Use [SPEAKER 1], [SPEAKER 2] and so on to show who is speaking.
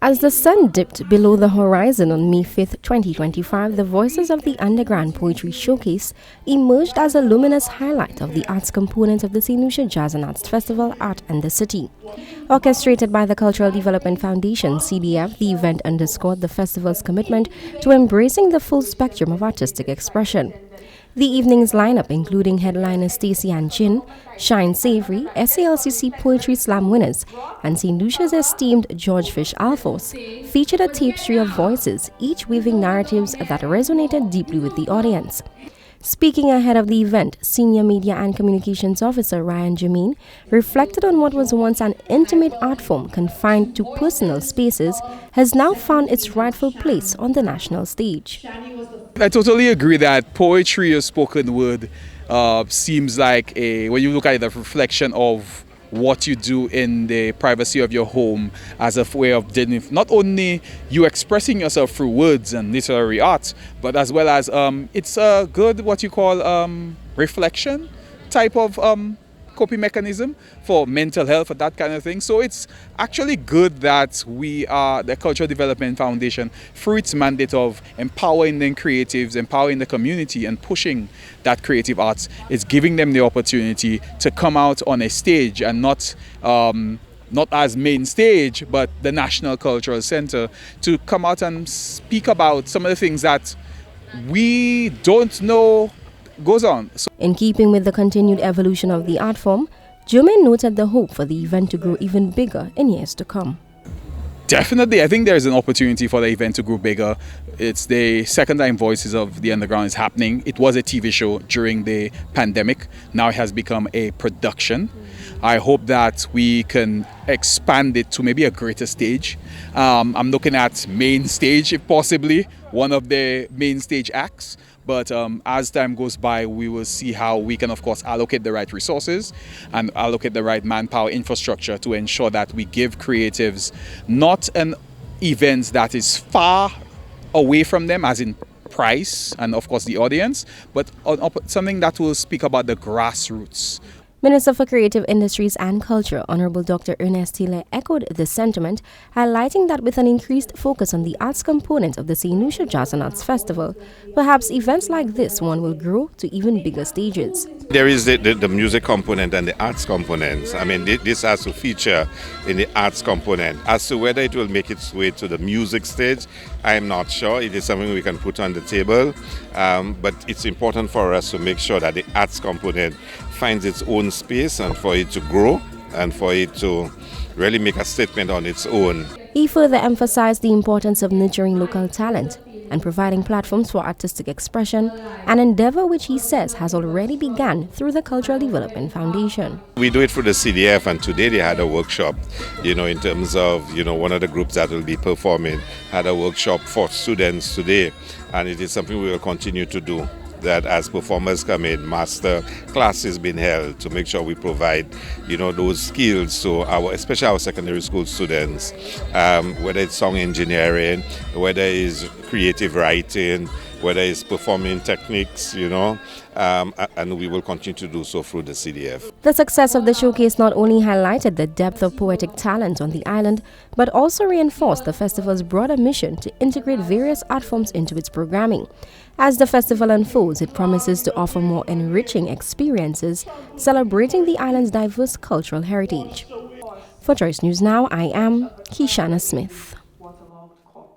[SPEAKER 1] As the sun dipped below the horizon on May 5, 2025, the Voices of the Underground Poetry Showcase emerged as a luminous highlight of the arts component of the Saint Lucia Jazz and Arts Festival, Art and the City. Orchestrated by the Cultural Development Foundation, CDF, the event underscored the festival's commitment to embracing the full spectrum of artistic expression. The evening's lineup, including headliners Stacey and Chin, Shine Savory, SALCC Poetry Slam winners, and St. Lucia's esteemed George Fish Alphonse, featured a tapestry of voices, each weaving narratives that resonated deeply with the audience. Speaking ahead of the event, Senior Media and Communications Officer Ryan Jermaine reflected on what was once an intimate art form confined to personal spaces has now found its rightful place on the national stage.
[SPEAKER 2] I totally agree that poetry or spoken word seems like when you look at it, a reflection of what you do in the privacy of your home as a way of not only you expressing yourself through words and literary art, but as well as it's a good what you call reflection type of coping mechanism for mental health or that kind of thing. So it's actually good that we are the Cultural Development Foundation, through its mandate of empowering the creatives, empowering the community and pushing that creative arts, is giving them the opportunity to come out on a stage and not as main stage, but the National Cultural Center, to come out and speak about some of the things that we don't know goes on.
[SPEAKER 1] In keeping with the continued evolution of the art form, Jermaine noted the hope for the event to grow even bigger in years to come.
[SPEAKER 2] Definitely, I think there's an opportunity for the event to grow bigger. It's the second time Voices of the Underground is happening. It was a TV show during the pandemic. Now it has become a production. I hope that we can expand it to maybe a greater stage. I'm looking at main stage, if possibly, one of the main stage acts. But as time goes by, we will see how we can, of course, allocate the right resources and allocate the right manpower infrastructure to ensure that we give creatives not an event that is far away from them, as in price and, of course, the audience, but something that will speak about the grassroots.
[SPEAKER 1] Minister for Creative Industries and Culture, Honorable Dr. Ernest Taylor, echoed this sentiment, highlighting that with an increased focus on the arts component of the Saint Lucia Jazz and Arts Festival, perhaps events like this one will grow to even bigger stages.
[SPEAKER 3] There is the music component and the arts component. I mean, this has to feature in the arts component. As to whether it will make its way to the music stage, I am not sure. It is something we can put on the table, but it's important for us to make sure that the arts component finds its own space and for it to grow and for it to really make a statement on its own.
[SPEAKER 1] He further emphasized the importance of nurturing local talent and providing platforms for artistic expression, an endeavor which he says has already begun through the Cultural Development Foundation.
[SPEAKER 3] We do it for the CDF, and today they had a workshop, in terms of, one of the groups that will be performing had a workshop for students today, and it is something we will continue to do. That as performers come in, master classes being held to make sure we provide, those skills to especially our secondary school students, whether it's song engineering, whether it's creative writing, whether it's performing techniques, and we will continue to do so through the CDF.
[SPEAKER 1] The success of the showcase not only highlighted the depth of poetic talent on the island, but also reinforced the festival's broader mission to integrate various art forms into its programming. As the festival unfolds, it promises to offer more enriching experiences, celebrating the island's diverse cultural heritage. For Choice News Now, I am Kishana Smith.